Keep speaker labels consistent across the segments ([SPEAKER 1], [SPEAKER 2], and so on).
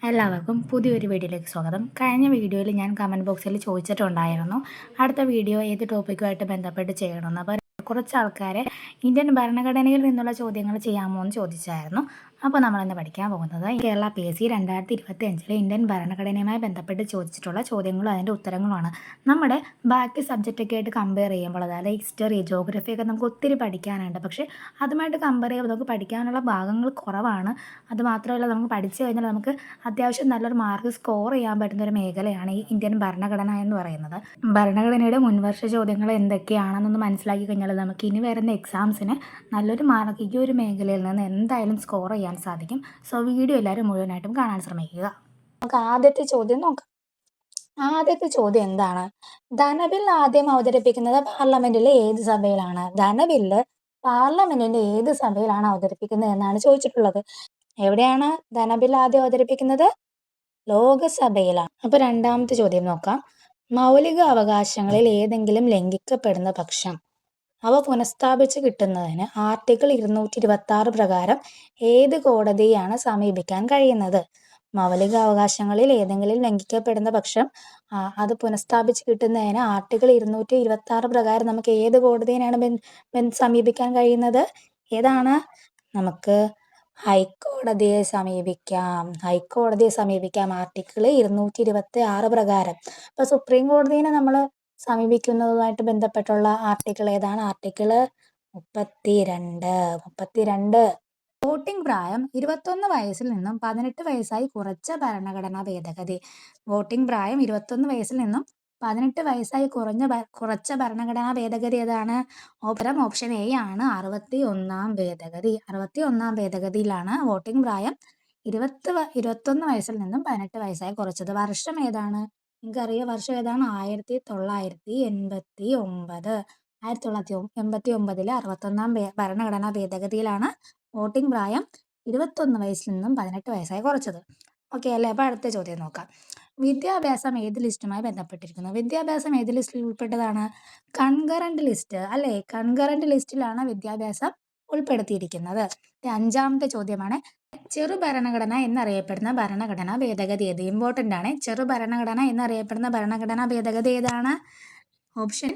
[SPEAKER 1] എല്ലാവർക്കും പുതിയൊരു വീഡിയോയിലേക്ക് സ്വാഗതം. കഴിഞ്ഞ വീഡിയോയിൽ ഞാൻ കമൻറ്റ് ബോക്സിൽ ചോദിച്ചിട്ടുണ്ടായിരുന്നു അടുത്ത വീഡിയോ ഏത് ടോപ്പിക്കുമായിട്ട് ബന്ധപ്പെട്ട് ചെയ്യണമെന്ന്. അപ്പോൾ കുറച്ച് ആൾക്കാരെ ഇന്ത്യൻ ഭരണഘടനയിൽ നിന്നുള്ള ചോദ്യങ്ങൾ ചെയ്യാമോ എന്ന് ചോദിച്ചായിരുന്നു. അപ്പോൾ നമ്മളിന്ന് പഠിക്കാൻ പോകുന്നത് കേരള PSC 2025 ഇന്ത്യൻ ഭരണഘടനയുമായി ബന്ധപ്പെട്ട് ചോദിച്ചിട്ടുള്ള ചോദ്യങ്ങളും അതിൻ്റെ ഉത്തരങ്ങളുമാണ്. നമ്മുടെ ബാക്കി സബ്ജക്റ്റൊക്കെ ആയിട്ട് കമ്പയർ ചെയ്യുമ്പോൾ, അതായത് ഹിസ്റ്ററി, ജോഗ്രഫിയൊക്കെ നമുക്ക് ഒത്തിരി പഠിക്കാനുണ്ട്. പക്ഷേ അതുമായിട്ട് കമ്പയർ ചെയ്യുമ്പോൾ നമുക്ക് പഠിക്കാനുള്ള ഭാഗങ്ങൾ കുറവാണ്. അതുമാത്രമല്ല, നമുക്ക് പഠിച്ചു കഴിഞ്ഞാൽ നമുക്ക് അത്യാവശ്യം നല്ലൊരു മാർക്ക് സ്കോർ ചെയ്യാൻ പറ്റുന്ന ഒരു മേഖലയാണ് ഈ ഇന്ത്യൻ ഭരണഘടന എന്ന് പറയുന്നത്. ഭരണഘടനയുടെ മുൻവർഷ ചോദ്യങ്ങൾ എന്തൊക്കെയാണെന്നൊന്ന് മനസ്സിലാക്കി കഴിഞ്ഞാൽ നമുക്ക് ഇനി വരുന്ന എക്സാംസിന് നല്ലൊരു മാർക്ക് ഈ ഒരു മേഖലയിൽ നിന്ന് എന്തായാലും സ്കോർ ചെയ്യാൻ സാധിക്കും. സോ വീഡിയോ എല്ലാവരും മുഴുവനായിട്ടും കാണാൻ ശ്രമിക്കുക. നമുക്ക് ആദ്യത്തെ ചോദ്യം നോക്കാം. ആദ്യത്തെ ചോദ്യം എന്താണ്? ധനബിൽ ആദ്യം അവതരിപ്പിക്കുന്നത് പാർലമെന്റിലെ ഏത് സഭയിലാണ്? ധനബില്ല് പാർലമെന്റിന്റെ ഏത് സഭയിലാണ് അവതരിപ്പിക്കുന്നത് എന്നാണ് ചോദിച്ചിട്ടുള്ളത്. എവിടെയാണ് ധനബിൽ ആദ്യം അവതരിപ്പിക്കുന്നത്? ലോകസഭയിലാണ്. അപ്പൊ രണ്ടാമത്തെ ചോദ്യം നോക്കാം. മൗലിക അവകാശങ്ങളിൽ ഏതെങ്കിലും ലംഘിക്കപ്പെടുന്ന പക്ഷം അവ പുനഃസ്ഥാപിച്ച് കിട്ടുന്നതിന് ആർട്ടിക്കിൾ 226 പ്രകാരം ഏത് കോടതിയാണ് സമീപിക്കാൻ കഴിയുന്നത്? മൗലിക അവകാശങ്ങളിൽ ഏതെങ്കിലും ലംഘിക്കപ്പെടുന്ന പക്ഷം അത് പുനഃസ്ഥാപിച്ച് കിട്ടുന്നതിന് ആർട്ടിക്കിൾ 226 പ്രകാരം നമുക്ക് ഏത് കോടതിയെയാണ് സമീപിക്കാൻ കഴിയുന്നത്? ഏതാണ്? നമുക്ക് ഹൈക്കോടതിയെ സമീപിക്കാം ആർട്ടിക്കിൾ 226 പ്രകാരം. അപ്പൊ സുപ്രീം കോടതിയെ നമ്മൾ സമീപിക്കുന്നതുമായിട്ട് ബന്ധപ്പെട്ടുള്ള ആർട്ടിക്കിൾ ഏതാണ്? ആർട്ടിക്കിൾ 32. വോട്ടിംഗ് പ്രായം 21 വയസ്സിൽ നിന്നും 18 വയസ്സായി കുറച്ച ഭരണഘടനാ ഭേദഗതി. വോട്ടിംഗ് പ്രായം 21 വയസ്സിൽ നിന്നും 18 വയസ്സായി കുറച്ച ഭരണഘടനാ ഭേദഗതി ഏതാണ്? ഓപ്ഷൻ എ ആണ് 61ാം ഭേദഗതി. 61ാം ഭേദഗതിയിലാണ് വോട്ടിംഗ് പ്രായം 21 വയസ്സിൽ നിന്നും 18 വയസ്സായി കുറച്ചത്. വർഷം ഏതാണ്? നിങ്ങൾക്കറിയാം വർഷം ഏതാണ്? 1989. 1989 61ാം ഭരണഘടനാ ഭേദഗതിയിലാണ് വോട്ടിംഗ് പ്രായം 21 വയസ്സിൽ നിന്നും 18 വയസ്സായി കുറച്ചത്. ഓക്കെ അല്ലേ? അപ്പോൾ അടുത്ത ചോദ്യം നോക്കാം. വിദ്യാഭ്യാസം ഏത് ലിസ്റ്റുമായി ബന്ധപ്പെട്ടിരിക്കുന്നു? വിദ്യാഭ്യാസം ഏത് ലിസ്റ്റിൽ ഉൾപ്പെട്ടതാണ്? കൺകറന്റ് ലിസ്റ്റ് അല്ലേ? കൺകറന്റ് ലിസ്റ്റിലാണ് വിദ്യാഭ്യാസം ഉൾപ്പെടുത്തിയിരിക്കുന്നത്. അഞ്ചാമത്തെ ചോദ്യമാണ്, ചെറു ഭരണഘടന എന്നറിയപ്പെടുന്ന ഭരണഘടനാ ഭേദഗതി ഏത്? ഇമ്പോർട്ടൻ്റ് ആണ്. ചെറു ഭരണഘടന എന്നറിയപ്പെടുന്ന ഭരണഘടനാ ഭേദഗതി ഏതാണ്? ഓപ്ഷൻ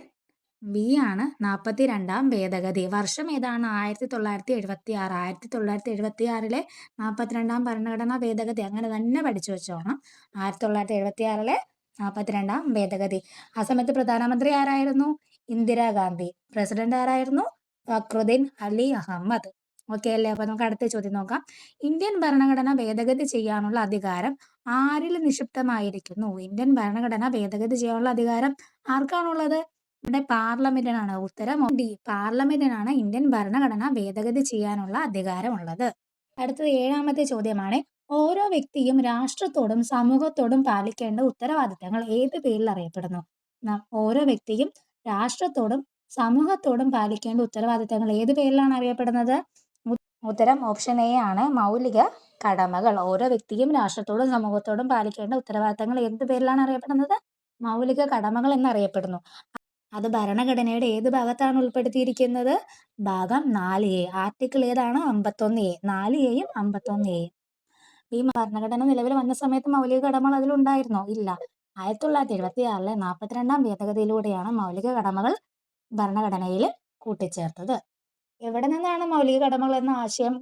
[SPEAKER 1] ബി ആണ് 42ാം ഭേദഗതി. വർഷം ഏതാണ്? 1976. 1976 42ാം ഭരണഘടനാ ഭേദഗതി അങ്ങനെ തന്നെ പഠിച്ചു വെച്ചോണം. 1976 42ാം ഭേദഗതി. ആ സമയത്ത് പ്രധാനമന്ത്രി ആരായിരുന്നു? ഇന്ദിരാഗാന്ധി. പ്രസിഡന്റ് ആരായിരുന്നു? ഫക്രുദ്ദീൻ അലി അഹമ്മദ്. ഓക്കെ അല്ലേ? അപ്പൊ നമുക്ക് അടുത്ത ചോദ്യം നോക്കാം. ഇന്ത്യൻ ഭരണഘടന ഭേദഗതി ചെയ്യാനുള്ള അധികാരം ആരിൽ നിക്ഷിപ്തമായിരിക്കുന്നു? ഇന്ത്യൻ ഭരണഘടന ഭേദഗതി ചെയ്യാനുള്ള അധികാരം ആർക്കാണുള്ളത്? ഇവിടെ പാർലമെന്റിനാണ്. ഉത്തരം ഡി. പാർലമെന്റിനാണ് ഇന്ത്യൻ ഭരണഘടന ഭേദഗതി ചെയ്യാനുള്ള അധികാരമുള്ളത്. അടുത്തത് ഏഴാമത്തെ ചോദ്യമാണ്, ഓരോ വ്യക്തിയും രാഷ്ട്രത്തോടും സമൂഹത്തോടും പാലിക്കേണ്ട ഉത്തരവാദിത്തങ്ങൾ ഏത് പേരിൽ അറിയപ്പെടുന്നു? ഓരോ വ്യക്തിയും രാഷ്ട്രത്തോടും സമൂഹത്തോടും പാലിക്കേണ്ട ഉത്തരവാദിത്തങ്ങൾ ഏത് പേരിലാണ് അറിയപ്പെടുന്നത്? ഉത്തരം ഓപ്ഷൻ എ ആണ് മൗലിക കടമകൾ. ഓരോ വ്യക്തിയും രാഷ്ട്രത്തോടും സമൂഹത്തോടും പാലിക്കേണ്ട ഉത്തരവാദിത്തങ്ങൾ ഏത് പേരിലാണ് അറിയപ്പെടുന്നത്? മൗലിക കടമകൾ എന്നറിയപ്പെടുന്നു. അത് ഭരണഘടനയുടെ ഏത് ഭാഗത്താണ് ഉൾപ്പെടുത്തിയിരിക്കുന്നത്? ഭാഗം 4A. ആർട്ടിക്കിൾ ഏതാണ്? 51A. 4Aയും 51Aയും. ഈ ഭരണഘടന നിലവിൽ വന്ന സമയത്ത് മൗലിക കടമകൾ അതിലുണ്ടായിരുന്നോ? ഇല്ല. 1976 42ാം ഭേദഗതിയിലൂടെയാണ് മൗലിക കടമകൾ ഭരണഘടനയിൽ കൂട്ടിച്ചേർത്തത്. എവിടെ നിന്നാണ് മൗലിക കടമകൾ എന്ന ആശയം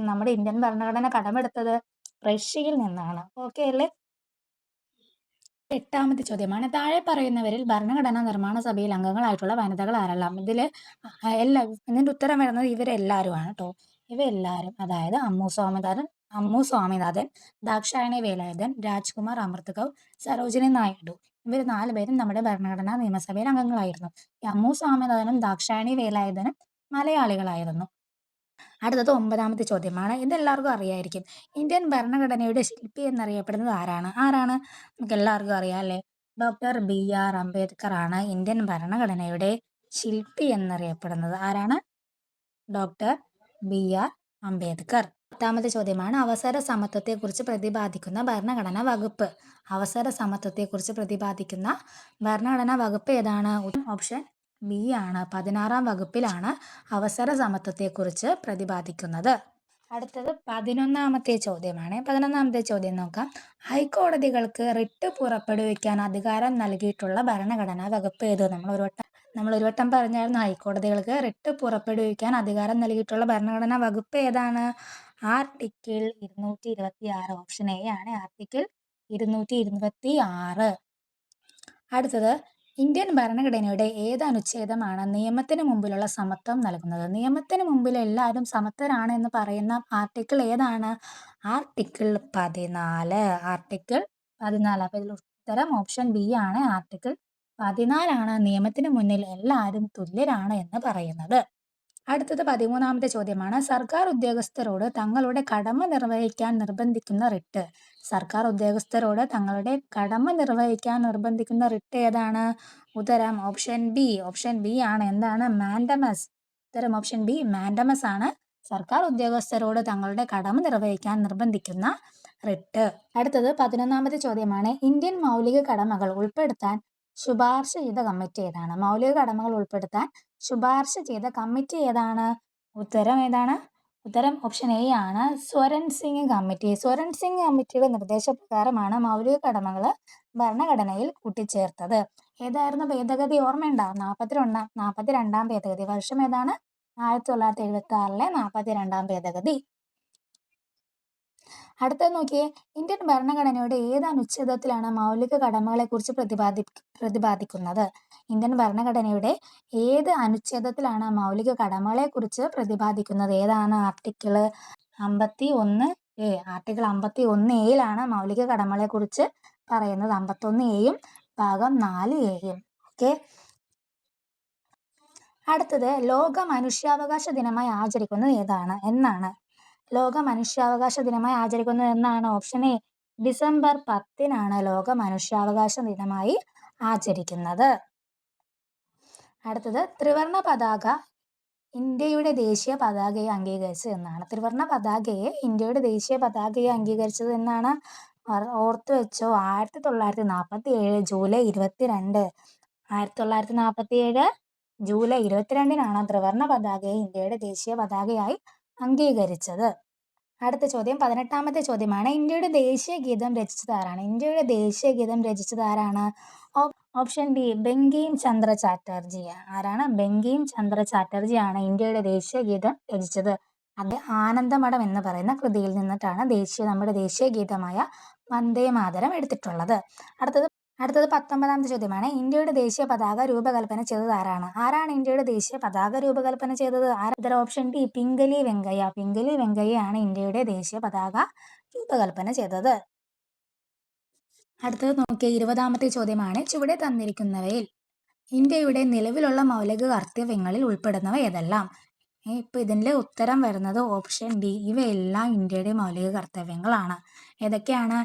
[SPEAKER 1] നമ്മുടെ ഇന്ത്യൻ ഭരണഘടന കടമെടുത്തത്? റഷ്യയിൽ നിന്നാണ്. ഓക്കെ അല്ലേ? എട്ടാമത്തെ ചോദ്യമാണ്, താഴെ പറയുന്നവരിൽ ഭരണഘടനാ നിർമ്മാണ സഭയിൽ അംഗങ്ങളായിട്ടുള്ള വനിതകൾ ആരെല്ലാം? ഇതിന്റെ ഉത്തരം വരുന്നത് ഇവരെല്ലാവരുമാണ് കേട്ടോ. ഇവരെല്ലാവരും, അതായത് അമ്മു സ്വാമിനാഥൻ, ദാക്ഷായണി വേലായുധൻ, രാജ്കുമാർ അമൃത് കൗർ, സരോജിനി നായിഡു. ഇവർ 4 പേരും നമ്മുടെ ഭരണഘടനാ നിയമസഭയിൽ അംഗങ്ങളായിരുന്നു. ഈ അമ്മു സ്വാമിനാഥനും ദാക്ഷായണി വേലായുധനും മലയാളികളായിരുന്നു. അടുത്തത് 9ാമത്തെ ചോദ്യമാണ്. ഇതെല്ലാവർക്കും അറിയായിരിക്കും. ഇന്ത്യൻ ഭരണഘടനയുടെ ശില്പി എന്നറിയപ്പെടുന്നത് ആരാണ്? നമുക്ക് എല്ലാവർക്കും അറിയാം അല്ലേ? ഡോക്ടർ BR അംബേദ്കർ ആണ് ഇന്ത്യൻ ഭരണഘടനയുടെ ശില്പി എന്നറിയപ്പെടുന്നത്. ആരാണ്? Doctor BR Ambedkar. 10ാമത്തെ ചോദ്യമാണ്, അവസര സമത്വത്തെക്കുറിച്ച് പ്രതിപാദിക്കുന്ന ഭരണഘടനാ വകുപ്പ്. അവസര സമത്വത്തെക്കുറിച്ച് പ്രതിപാദിക്കുന്ന ഭരണഘടനാ വകുപ്പ് ഏതാണ്? ഓപ്ഷൻ ബി ആണ്. 16ാം വകുപ്പിലാണ് അവസര സമത്വത്തെക്കുറിച്ച് പ്രതിപാദിക്കുന്നത്. അടുത്തത് 11ാമത്തെ ചോദ്യമാണ്. 11ാമത്തെ ചോദ്യം നോക്കാം. ഹൈക്കോടതികൾക്ക് റിട്ട് പുറപ്പെടുവിക്കാൻ അധികാരം നൽകിയിട്ടുള്ള ഭരണഘടനാ വകുപ്പ് ഏത്? നമ്മൾ ഒരു വട്ടം പറഞ്ഞായിരുന്നു ഹൈക്കോടതികൾക്ക് റിട്ട് പുറപ്പെടുവിക്കാൻ അധികാരം നൽകിയിട്ടുള്ള ഭരണഘടനാ വകുപ്പ് ഏതാണ്? ആർട്ടിക്കിൾ 226. ഓപ്ഷൻ എ ആണ് ആർട്ടിക്കിൾ 226. അടുത്തത് ഇന്ത്യൻ ഭരണഘടനയുടെ ഏത് അനുച്ഛേദമാണ് നിയമത്തിന് മുമ്പിലുള്ള സമത്വം നൽകുന്നത്? നിയമത്തിന് മുമ്പിൽ എല്ലാവരും സമത്വരാണ് എന്ന് പറയുന്ന ആർട്ടിക്കിൾ ഏതാണ്? ആർട്ടിക്കിൾ 14. ആർട്ടിക്കിൾ 14. അപ്പോൾ ഇതിൽ ഉത്തരം ഓപ്ഷൻ ബി ആണ്. ആർട്ടിക്കിൾ 14 നിയമത്തിന് മുന്നിൽ എല്ലാവരും തുല്യരാണ് എന്ന് പറയുന്നത്. അടുത്തത് 13ാമത്തെ ചോദ്യമാണ്. സർക്കാർ ഉദ്യോഗസ്ഥരോട് തങ്ങളുടെ കടമ നിർവഹിക്കാൻ നിർബന്ധിക്കുന്ന റിട്ട്. സർക്കാർ ഉദ്യോഗസ്ഥരോട് തങ്ങളുടെ കടമ നിർവഹിക്കാൻ നിർബന്ധിക്കുന്ന റിട്ട് ഏതാണ്? ഉത്തരം ഓപ്ഷൻ ബി. ഓപ്ഷൻ ബി ആണ്. എന്താണ്? മാൻഡമസ്. ഉത്തരം ഓപ്ഷൻ ബി മാൻഡമസ് ആണ്. സർക്കാർ ഉദ്യോഗസ്ഥരോട് തങ്ങളുടെ കടമ നിർവഹിക്കാൻ നിർബന്ധിക്കുന്ന റിട്ട്. അടുത്തത് 11ാമത്തെ ചോദ്യമാണ്. ഇന്ത്യൻ മൗലിക കടമകൾ ഉൾപ്പെടുത്താൻ ശുപാർശ ചെയ്ത കമ്മിറ്റി ഏതാണ്? മൗലിക കടമകൾ ഉൾപ്പെടുത്താൻ ശുപാർശ ചെയ്ത കമ്മിറ്റി ഏതാണ്? ഉത്തരം ഏതാണ്? ഉത്തരം ഓപ്ഷൻ എ ആണ്. സ്വരൺ സിംഗ് കമ്മിറ്റി. സ്വരൺ സിംഗ് കമ്മിറ്റിയുടെ നിർദ്ദേശപ്രകാരമാണ് മൗലിക കടമകൾ ഭരണഘടനയിൽ കൂട്ടിച്ചേർത്തത്. ഏതായിരുന്നു ഭേദഗതി? ഓർമ്മയുണ്ടോ? 42ാം ഭേദഗതി. വർഷം ഏതാണ്? 1976 42ാം ഭേദഗതി. അടുത്തത് നോക്കിയേ. ഇന്ത്യൻ ഭരണഘടനയുടെ ഏത് അനുച്ഛേദത്തിലാണ് മൗലിക കടമകളെ കുറിച്ച് പ്രതിപാദിക്കുന്നത്? ഇന്ത്യൻ ഭരണഘടനയുടെ ഏത് അനുച്ഛേദത്തിലാണ് മൗലിക കടമകളെ കുറിച്ച് പ്രതിപാദിക്കുന്നത്? ഏതാണ്? Article 51A. ആർട്ടിക്കിൾ 51A മൗലിക കടമകളെ കുറിച്ച് പറയുന്നത്. 51A ഭാഗം 4A. ഓക്കെ. അടുത്തത് ലോക മനുഷ്യാവകാശ ദിനമായി ആചരിക്കുന്നത് എന്നാണ്? ലോക മനുഷ്യാവകാശ ദിനമായി ആചരിക്കുന്നത് എന്നാണ്? ഓപ്ഷൻ എ ഡിസംബർ 10 ലോക മനുഷ്യാവകാശ ദിനമായി ആചരിക്കുന്നത്. അടുത്തത് ത്രിവർണ പതാക ഇന്ത്യയുടെ ദേശീയ പതാകയെ അംഗീകരിച്ചത് എന്നാണ്? ത്രിവർണ പതാകയെ ഇന്ത്യയുടെ ദേശീയ പതാകയെ അംഗീകരിച്ചത് എന്നാണ്? ഓർത്തു വെച്ചോ. 1947 ജൂലൈ 22. 1947 ജൂലൈ 22 ത്രിവർണ പതാകയെ ഇന്ത്യയുടെ ദേശീയ പതാകയായി അംഗീകരിച്ചത്. അടുത്ത ചോദ്യം 18ാമത്തെ ചോദ്യമാണ്. ഇന്ത്യയുടെ ദേശീയ ഗീതം രചിച്ചത് ആരാണ്? ഇന്ത്യയുടെ ദേശീയ ഗീതം രചിച്ചത് ആരാണ്? Option D Bankim Chandra Chatterjee. ആരാണ്? ബങ്കിം ചന്ദ്ര ചാറ്റർജി ആണ് ഇന്ത്യയുടെ ദേശീയ ഗീതം രചിച്ചത്. അത് ആനന്ദമഠം എന്ന് പറയുന്ന കൃതിയിൽ നിന്നിട്ടാണ് നമ്മുടെ ദേശീയ ഗീതമായ വന്ദേ മാതരം എടുത്തിട്ടുള്ളത്. അടുത്തത് 19ാമത്തെ ചോദ്യമാണ്. ഇന്ത്യയുടെ ദേശീയ പതാക രൂപകൽപ്പന ചെയ്തത് ആരാണ്? ആരാണ് ഇന്ത്യയുടെ ദേശീയ പതാക രൂപകൽപ്പന ചെയ്തത്? Option D Pingali Venkayya. പിംഗലി വെങ്കയ്യാണ് ഇന്ത്യയുടെ ദേശീയ പതാക രൂപകൽപ്പന ചെയ്തത്. അടുത്തത് നോക്കിയ 20ാമത്തെ ചോദ്യമാണ്. ചുവടെ തന്നിരിക്കുന്നവയിൽ ഇന്ത്യയുടെ നിലവിലുള്ള മൗലിക കർത്തവ്യങ്ങളിൽ ഉൾപ്പെടുന്നവ ഏതെല്ലാം? ഇപ്പം ഇതിൻ്റെ ഉത്തരം വരുന്നത് ഓപ്ഷൻ ഡി. ഇവയെല്ലാം ഇന്ത്യയുടെ മൗലിക കർത്തവ്യങ്ങളാണ്. ഏതൊക്കെയാണ്?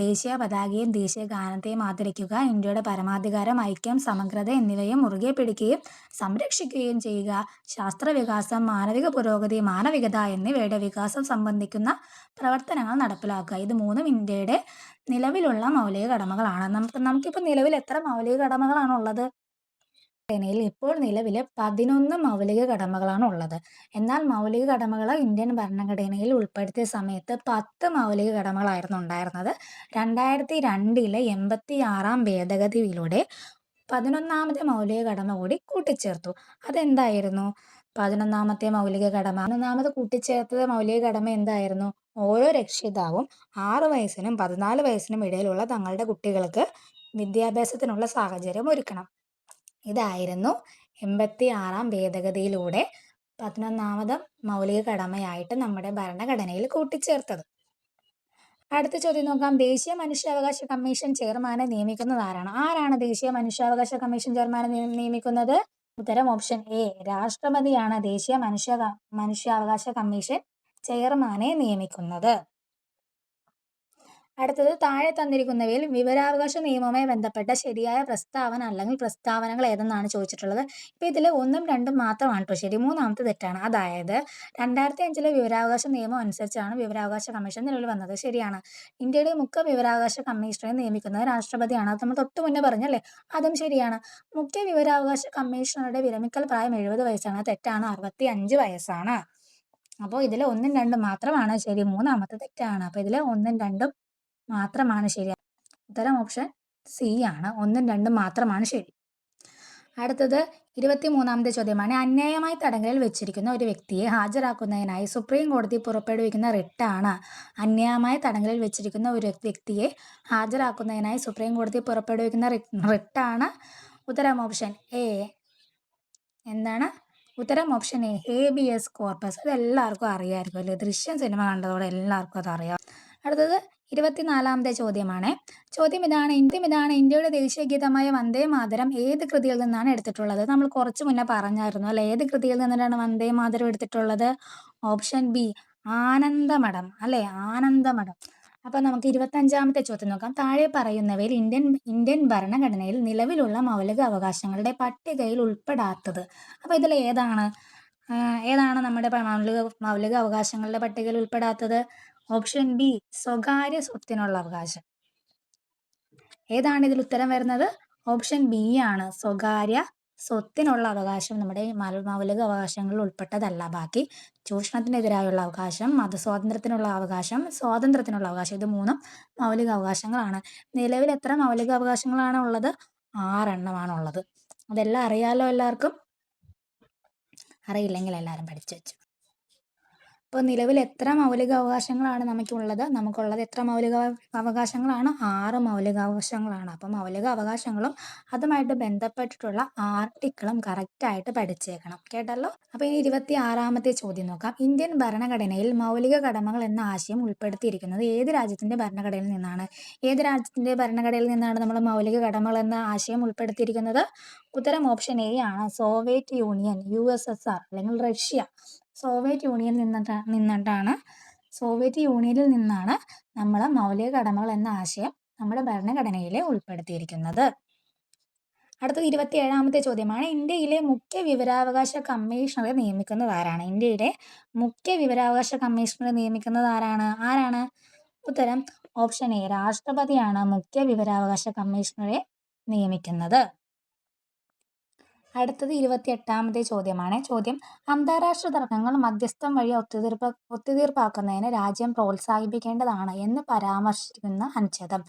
[SPEAKER 1] ദേശീയ പതാകയും ദേശീയ ഗാനത്തെയും ആദരിക്കുക, ഇന്ത്യയുടെ പരമാധികാരം, ഐക്യം, സമഗ്രത എന്നിവയും മുറുകെ പിടിക്കുകയും സംരക്ഷിക്കുകയും ചെയ്യുക, ശാസ്ത്രവികാസം, മാനവിക പുരോഗതി, മാനവികത എന്നിവയുടെ വികാസം സംബന്ധിക്കുന്ന പ്രവർത്തനങ്ങൾ നടപ്പിലാക്കുക. ഇത് മൂന്നും ഇന്ത്യയുടെ നിലവിലുള്ള മൗലിക കടമകളാണ്. നമുക്കിപ്പോൾ നിലവിൽ എത്ര മൗലിക കടമകളാണുള്ളത്? ഇപ്പോൾ നിലവിൽ 11 മൗലിക കടമകളാണ് ഉള്ളത്. എന്നാൽ മൗലിക കടമകൾ ഇന്ത്യൻ ഭരണഘടനയിൽ ഉൾപ്പെടുത്തിയ സമയത്ത് 10 മൗലിക കടമകളായിരുന്നു ഉണ്ടായിരുന്നത്. 2002 86ാം ഭേദഗതിയിലൂടെ 11ാമത്തെ മൗലിക കടമ കൂടി കൂട്ടിച്ചേർത്തു. അതെന്തായിരുന്നു 11ാമത്തെ മൗലിക കടമ? 11ാമത് കൂട്ടിച്ചേർത്ത മൗലിക കടമ എന്തായിരുന്നു? ഓരോ രക്ഷിതാവും 6 വയസ്സിനും 14 വയസ്സിനും ഇടയിലുള്ള തങ്ങളുടെ കുട്ടികൾക്ക് വിദ്യാഭ്യാസത്തിനുള്ള സാഹചര്യം ഒരുക്കണം. ഇതായിരുന്നു 86ാം ഭേദഗതിയിലൂടെ 11ാമത് മൗലിക കടമയായിട്ട് നമ്മുടെ ഭരണഘടനയിൽ കൂട്ടിച്ചേർത്തത്. അടുത്ത ചോദ്യം നോക്കാം. ദേശീയ മനുഷ്യാവകാശ കമ്മീഷൻ ചെയർമാനെ നിയമിക്കുന്നത് ആരാണ്? ആരാണ് ദേശീയ മനുഷ്യാവകാശ കമ്മീഷൻ ചെയർമാനെ നിയമിക്കുന്നത്? ഉത്തരം ഓപ്ഷൻ എ രാഷ്ട്രപതിയാണ് ദേശീയ മനുഷ്യാവകാശ കമ്മീഷൻ ചെയർമാനെ നിയമിക്കുന്നത്. അടുത്തത് താഴെ തന്നിരിക്കുന്നവയിൽ വിവരാവകാശ നിയമവുമായി ബന്ധപ്പെട്ട ശരിയായ പ്രസ്താവന അല്ലെങ്കിൽ പ്രസ്താവനകൾ ഏതെന്നാണ് ചോദിച്ചിട്ടുള്ളത്. ഇപ്പം ഇതിൽ 1ഉം 2ഉം മാത്രമാണ് കേട്ടോ ശരി. 3ാമത്തെ തെറ്റാണ്. അതായത് 2005 വിവരാവകാശ നിയമം അനുസരിച്ചാണ് വിവരാവകാശ കമ്മീഷൻ നിലവിൽ വന്നത്. ശരിയാണ്. ഇന്ത്യയുടെ മുഖ്യ വിവരാവകാശ കമ്മീഷണറെ നിയമിക്കുന്നത് രാഷ്ട്രപതിയാണ്. അത് നമ്മൾ തൊട്ട് മുന്നേ പറഞ്ഞല്ലേ, അതും ശരിയാണ്. മുഖ്യ വിവരാവകാശ കമ്മീഷണറുടെ വിരമിക്കൽ പ്രായം 70 വയസ്സാണ്. തെറ്റാണ്. 65 വയസ്സാണ്. അപ്പോൾ ഇതിൽ 1ഉം 2ഉം മാത്രമാണ് ശരി, മൂന്നാമത്തെ തെറ്റാണ്. അപ്പോൾ ഇതിൽ 1ഉം 2ഉം മാത്രമാണ് ശരി. ഉത്തരം ഓപ്ഷൻ സി ആണ്, 1ഉം 2ഉം മാത്രമാണ് ശരി. അടുത്തത് 23ാമത്തെ ചോദ്യമാണ്. അന്യായമായി തടങ്കലിൽ വെച്ചിരിക്കുന്ന ഒരു വ്യക്തിയെ ഹാജരാക്കുന്നതിനായി സുപ്രീം കോടതി പുറപ്പെടുവിക്കുന്ന റിട്ടാണ്. അന്യായമായി തടങ്കലിൽ വെച്ചിരിക്കുന്ന ഒരു വ്യക്തിയെ ഹാജരാക്കുന്നതിനായി സുപ്രീം കോടതി പുറപ്പെടുവിക്കുന്ന റിട്ടാണ്. ഉത്തരം ഓപ്ഷൻ എ. എന്താണ് ഉത്തരം? Option A, habeas corpus. അത് എല്ലാവർക്കും അറിയാമായിരിക്കും അല്ലേ, ദൃശ്യം സിനിമ കണ്ടതോടെ എല്ലാവർക്കും അത് അറിയാം. അടുത്തത് 24ാമത്തെ ചോദ്യമാണ്. ചോദ്യം ഇതാണ്. ഇന്ത്യയുടെ ദേശീയ ഗീതമായ വന്ദേ മാതരം ഏത് കൃതിയിൽ നിന്നാണ് എടുത്തിട്ടുള്ളത്? നമ്മൾ കുറച്ച് മുന്നേ പറഞ്ഞായിരുന്നു അല്ലെ, ഏത് കൃതിയിൽ നിന്നാണ് വന്ദേ മാതരം എടുത്തിട്ടുള്ളത്? ഓപ്ഷൻ ബി, ആനന്ദമഠം അല്ലെ, ആനന്ദമഠം. അപ്പോൾ നമുക്ക് 25ാമത്തെ ചോദ്യം നോക്കാം. താഴെ പറയുന്നവയിൽ ഇന്ത്യൻ ഭരണഘടനയിൽ നിലവിലുള്ള മൗലിക അവകാശങ്ങളുടെ പട്ടികയിൽ ഉൾപ്പെടാത്തത്. അപ്പോൾ ഇതിൽ ഏതാണ് നമ്മുടെ മൗലിക അവകാശങ്ങളുടെ പട്ടികയിൽ ഉൾപ്പെടാത്തത്? ഓപ്ഷൻ ബി, സ്വകാര്യ സ്വത്തിനുള്ള അവകാശം. ഏതാണ് ഇതിൽ ഉത്തരം വരുന്നത്? ഓപ്ഷൻ ബി ആണ്, സ്വകാര്യ സ്വത്തിനുള്ള അവകാശം നമ്മുടെ മൗലിക അവകാശങ്ങളിൽ ഉൾപ്പെട്ടതല്ല. ബാക്കി ചൂഷണത്തിനെതിരായുള്ള അവകാശം, മതസ്വാതന്ത്ര്യത്തിനുള്ള അവകാശം, സ്വാതന്ത്ര്യത്തിനുള്ള അവകാശം, ഇത് 3ഉം മൗലിക അവകാശങ്ങളാണ്. നിലവിൽ എത്ര മൗലിക അവകാശങ്ങളാണ് ഉള്ളത്? 6 എണ്ണമാണുള്ളത്. അതെല്ലാം അറിയാലോ എല്ലാവർക്കും. അറിയില്ലെങ്കിൽ എല്ലാവരും പഠിച്ചു വെച്ചു. അപ്പോൾ നിലവിൽ എത്ര മൗലിക അവകാശങ്ങളാണ് നമുക്കുള്ളത് എത്ര മൗലിക അവകാശങ്ങളാണ്? 6 മൗലിക അവകാശങ്ങളാണ്. അപ്പോൾ മൗലിക അവകാശങ്ങളും അതുമായിട്ട് ബന്ധപ്പെട്ടിട്ടുള്ള ആർട്ടിക്കിളും കറക്റ്റായിട്ട് പഠിച്ചേക്കണം, കേട്ടല്ലോ. അപ്പോൾ ഇനി 26ാമത്തെ ചോദ്യം നോക്കാം. ഇന്ത്യൻ ഭരണഘടനയിൽ മൗലിക കടമകൾ എന്ന ആശയം ഉൾപ്പെടുത്തിയിരിക്കുന്നത് ഏത് രാജ്യത്തിൻ്റെ ഭരണഘടനയിൽ നിന്നാണ്? ഏത് രാജ്യത്തിൻ്റെ ഭരണഘടനയിൽ നിന്നാണ് നമ്മൾ മൗലിക കടമകൾ എന്ന ആശയം ഉൾപ്പെടുത്തിയിരിക്കുന്നത്? ഉത്തരം ഓപ്ഷൻ എ ആണ്, സോവിയറ്റ് യൂണിയൻ, USSR അല്ലെങ്കിൽ റഷ്യ. സോവിയറ്റ് യൂണിയനിൽ നിന്നാണ് നമ്മൾ മൗലിക കടമകൾ എന്ന ആശയം നമ്മുടെ ഭരണഘടനയിൽ ഉൾപ്പെടുത്തിയിരിക്കുന്നത്. അടുത്തത് 27ാമത്തെ ചോദ്യമാണ്. ഇന്ത്യയിലെ മുഖ്യ വിവരാവകാശ കമ്മീഷണറെ നിയമിക്കുന്നത് ആരാണ്? ഇന്ത്യയുടെ മുഖ്യ വിവരാവകാശ കമ്മീഷണറെ നിയമിക്കുന്നത് ആരാണ്? ഉത്തരം ഓപ്ഷൻ എ, രാഷ്ട്രപതിയാണ് മുഖ്യ വിവരാവകാശ കമ്മീഷണറെ നിയമിക്കുന്നത്. അടുത്തത് 28ാമത്തെ ചോദ്യമാണ്. ചോദ്യം, അന്താരാഷ്ട്ര തർക്കങ്ങൾ മധ്യസ്ഥം വഴി ഒത്തുതീർപ്പാക്കുന്നതിന് രാജ്യം പ്രോത്സാഹിപ്പിക്കേണ്ടതാണ് എന്ന് പരാമർശിക്കുന്ന അനുച്ഛേദം.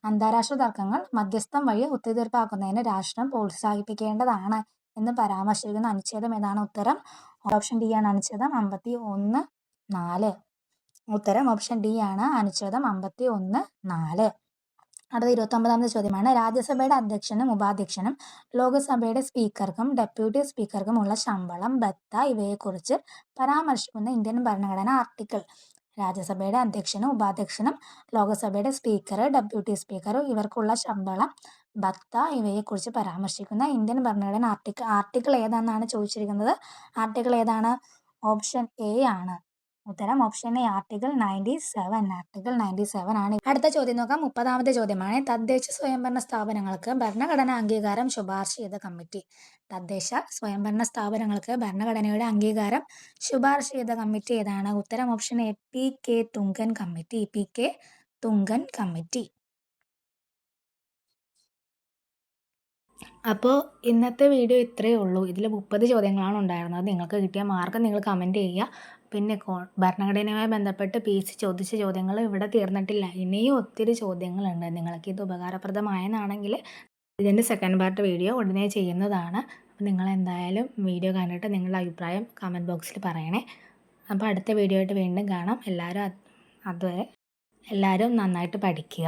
[SPEAKER 1] അന്താരാഷ്ട്ര തർക്കങ്ങൾ മധ്യസ്ഥം വഴി ഒത്തുതീർപ്പാക്കുന്നതിന് രാഷ്ട്രം പ്രോത്സാഹിപ്പിക്കേണ്ടതാണ് എന്ന് പരാമർശിക്കുന്ന അനുച്ഛേദം ഏതാണ്? ഉത്തരം ഓപ്ഷൻ ഡി ആണ്, അനുച്ഛേദം 51(4). ഉത്തരം ഓപ്ഷൻ ഡി ആണ്, അനുച്ഛേദം 51(4). അടുത്ത 29ാമത്തെ ചോദ്യമാണ്. രാജ്യസഭയുടെ അധ്യക്ഷനും ഉപാധ്യക്ഷനും ലോക്സഭയുടെ സ്പീക്കർക്കും ഡെപ്യൂട്ടി സ്പീക്കർക്കും ഉള്ള ശമ്പളം, ഭത്ത ഇവയെക്കുറിച്ച് പരാമർശിക്കുന്ന ഇന്ത്യൻ ഭരണഘടന ആർട്ടിക്കിൾ. രാജ്യസഭയുടെ അധ്യക്ഷനും ഉപാധ്യക്ഷനും ലോക്സഭയുടെ സ്പീക്കർ, ഡെപ്യൂട്ടി സ്പീക്കർ ഇവർക്കുള്ള ശമ്പളം, ഭത്ത ഇവയെക്കുറിച്ച് പരാമർശിക്കുന്ന ഇന്ത്യൻ ഭരണഘടന ആർട്ടിക്കിൾ ഏതാണെന്നാണ് ചോദിച്ചിരിക്കുന്നത്. ആർട്ടിക്കിൾ ഏതാണ്? ഓപ്ഷൻ എ ആണ്. ഉത്തരം ഓപ്ഷൻ എ, ആർട്ടിക്കിൾ 97 ആണ്. അടുത്ത ചോദ്യം നോക്കാം. 30ാമത്തെ ചോദ്യമാണ്. തദ്ദേശ സ്വയംഭരണ സ്ഥാപനങ്ങൾക്ക് ഭരണഘടനാ അംഗീകാരം ശുപാർശ ചെയ്ത കമ്മിറ്റി. തദ്ദേശ സ്വയംഭരണ സ്ഥാപനങ്ങൾക്ക് ഭരണഘടനയുടെ അംഗീകാരം ശുപാർശ ചെയ്ത കമ്മിറ്റി ഏതാണ്? ഉത്തരം option A, PK Thungon committee. അപ്പോൾ ഇന്നത്തെ വീഡിയോ ഇത്രയേ ഉള്ളൂ. ഇതിൽ 30 ചോദ്യങ്ങളാണ് ഉണ്ടായിരുന്നത്. നിങ്ങൾക്ക് കിട്ടിയ മാർക്ക് നിങ്ങൾ കമൻറ്റ് ചെയ്യുക. പിന്നെ ഭരണഘടനയുമായി ബന്ധപ്പെട്ട് PC ചോദിച്ച ചോദ്യങ്ങൾ ഇവിടെ തീർന്നിട്ടില്ല, ഇനിയും ഒത്തിരി ചോദ്യങ്ങളുണ്ട്. നിങ്ങൾക്ക് ഇത് ഉപകാരപ്രദമായെന്നാണെങ്കിൽ ഇതിൻ്റെ സെക്കൻഡ് പാർട്ട് വീഡിയോ ഉടനെ ചെയ്യുന്നതാണ്. അപ്പോൾ നിങ്ങൾ എന്തായാലും വീഡിയോ കണ്ടിട്ട് നിങ്ങളുടെ അഭിപ്രായം കമൻറ്റ് ബോക്സിൽ പറയണേ. അപ്പോൾ അടുത്ത വീഡിയോ ആയിട്ട് വീണ്ടും കാണാം. അതുവരെ എല്ലാവരും നന്നായിട്ട് പഠിക്കുക.